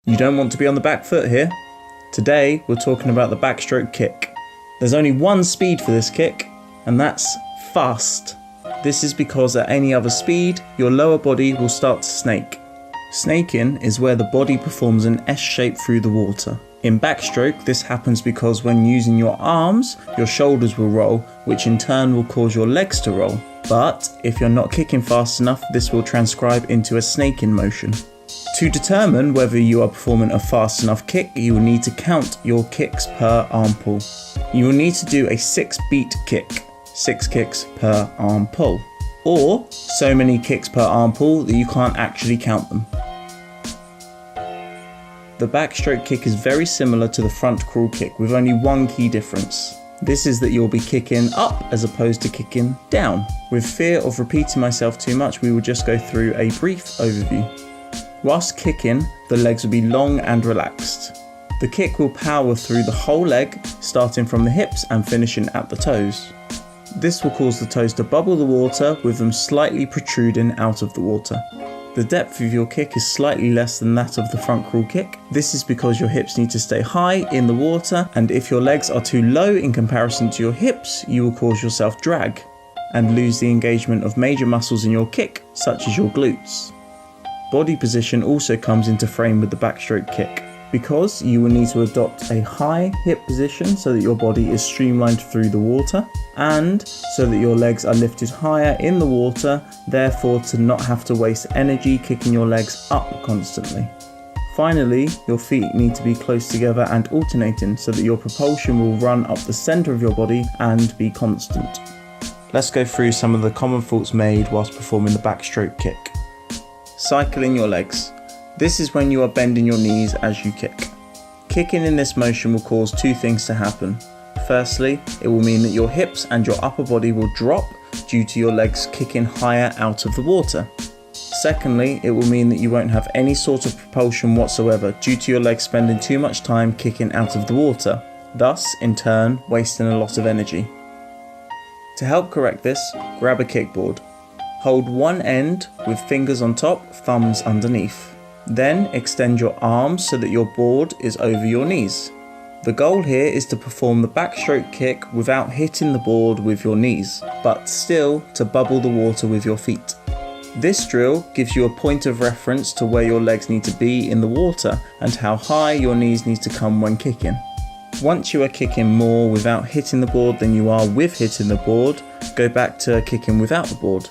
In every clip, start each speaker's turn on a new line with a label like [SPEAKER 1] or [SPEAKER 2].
[SPEAKER 1] You don't want to be on the back foot here. Today we're talking about the backstroke kick. There's only one speed for this kick, and that's fast. This is because at any other speed, your lower body will start to snake. Snaking is where the body performs an S shape through the water. In backstroke, this happens because when using your arms, your shoulders will roll, which in turn will cause your legs to roll. But if you're not kicking fast enough, this will transcribe into a snaking motion. To determine whether you are performing a fast enough kick, you will need to count your kicks per arm pull. You will need to do a 6-beat kick, 6 kicks per arm pull, or so many kicks per arm pull that you can't actually count them. The backstroke kick is very similar to the front crawl kick with only one key difference. This is that you'll be kicking up as opposed to kicking down. With fear of repeating myself too much, we will just go through a brief overview. Whilst kicking, the legs will be long and relaxed. The kick will power through the whole leg, starting from the hips and finishing at the toes. This will cause the toes to bubble the water, with them slightly protruding out of the water. The depth of your kick is slightly less than that of the front crawl kick. This is because your hips need to stay high in the water, and if your legs are too low in comparison to your hips, you will cause yourself drag and lose the engagement of major muscles in your kick, such as your glutes. Body position also comes into frame with the backstroke kick, because you will need to adopt a high hip position so that your body is streamlined through the water, and so that your legs are lifted higher in the water, therefore to not have to waste energy kicking your legs up constantly. Finally, your feet need to be close together and alternating so that your propulsion will run up the center of your body and be constant. Let's go through some of the common faults made whilst performing the backstroke kick. Cycling your legs. This is when you are bending your knees as you kick. Kicking in this motion will cause two things to happen. Firstly, it will mean that your hips and your upper body will drop due to your legs kicking higher out of the water. Secondly, it will mean that you won't have any sort of propulsion whatsoever due to your legs spending too much time kicking out of the water, thus in turn wasting a lot of energy. To help correct this, grab a kickboard. Hold one end with fingers on top, thumbs underneath. Then extend your arms so that your board is over your knees. The goal here is to perform the backstroke kick without hitting the board with your knees, but still to bubble the water with your feet. This drill gives you a point of reference to where your legs need to be in the water and how high your knees need to come when kicking. Once you are kicking more without hitting the board than you are with hitting the board, go back to kicking without the board.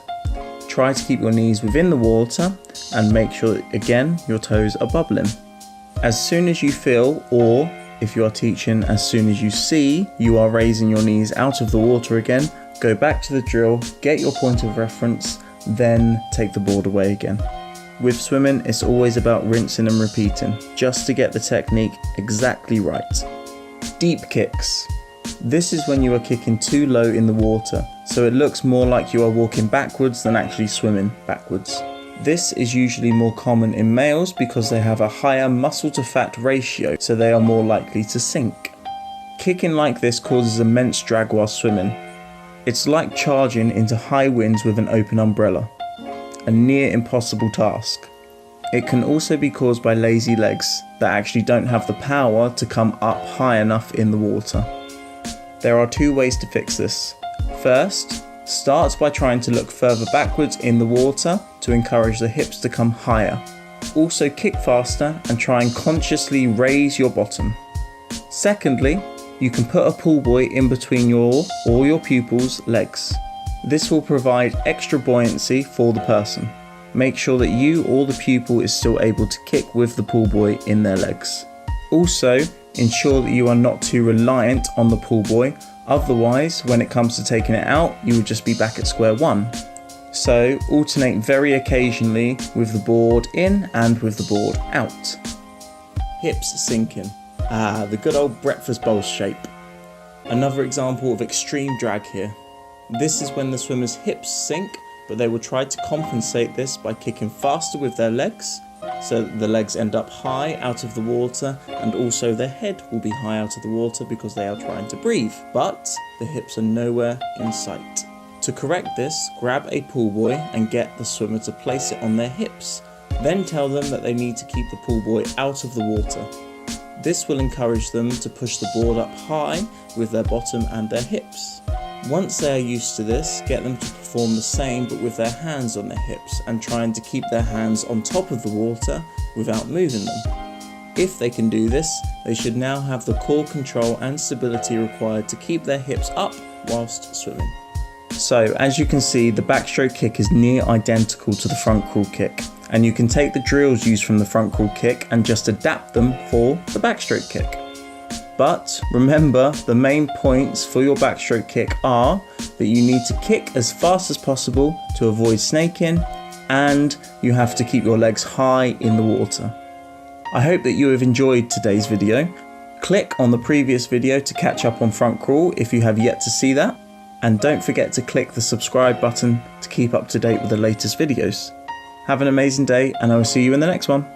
[SPEAKER 1] Try to keep your knees within the water and make sure that, again, your toes are bubbling. As soon as you feel, or if you are teaching as soon as you see, you are raising your knees out of the water again, go back to the drill, get your point of reference, then take the board away again. With swimming, it's always about rinsing and repeating, just to get the technique exactly right. Deep kicks. This is when you are kicking too low in the water, so it looks more like you are walking backwards than actually swimming backwards. This is usually more common in males because they have a higher muscle to fat ratio, so they are more likely to sink. Kicking like this causes immense drag while swimming. It's like charging into high winds with an open umbrella, a near impossible task. It can also be caused by lazy legs that actually don't have the power to come up high enough in the water. There are two ways to fix this. First, start by trying to look further backwards in the water to encourage the hips to come higher. Also kick faster and try and consciously raise your bottom. Secondly, you can put a pull buoy in between your or your pupils' legs. This will provide extra buoyancy for the person. Make sure that you or the pupil is still able to kick with the pull buoy in their legs. Also, ensure that you are not too reliant on the pull buoy, otherwise when it comes to taking it out, you will just be back at square one. So alternate very occasionally with the board in and with the board out. Hips sinking. The good old breakfast bowl shape. Another example of extreme drag here. This is when the swimmer's hips sink, but they will try to compensate this by kicking faster with their legs, so that the legs end up high out of the water, and also their head will be high out of the water because they are trying to breathe, but the hips are nowhere in sight. To correct this, grab a pull buoy and get the swimmer to place it on their hips, Then tell them that they need to keep the pool boy out of the water. This will encourage them to push the board up high with their bottom and their hips. Once they are used to this, get them to perform the same but with their hands on their hips and trying to keep their hands on top of the water without moving them. If they can do this, they should now have the core control and stability required to keep their hips up whilst swimming. So as you can see, the backstroke kick is near identical to the front crawl kick, and you can take the drills used from the front crawl kick and just adapt them for the backstroke kick. But remember, the main points for your backstroke kick are that you need to kick as fast as possible to avoid snaking, and you have to keep your legs high in the water. I hope that you have enjoyed today's video. Click on the previous video to catch up on front crawl if you have yet to see that. And don't forget to click the subscribe button to keep up to date with the latest videos. Have an amazing day, and I will see you in the next one.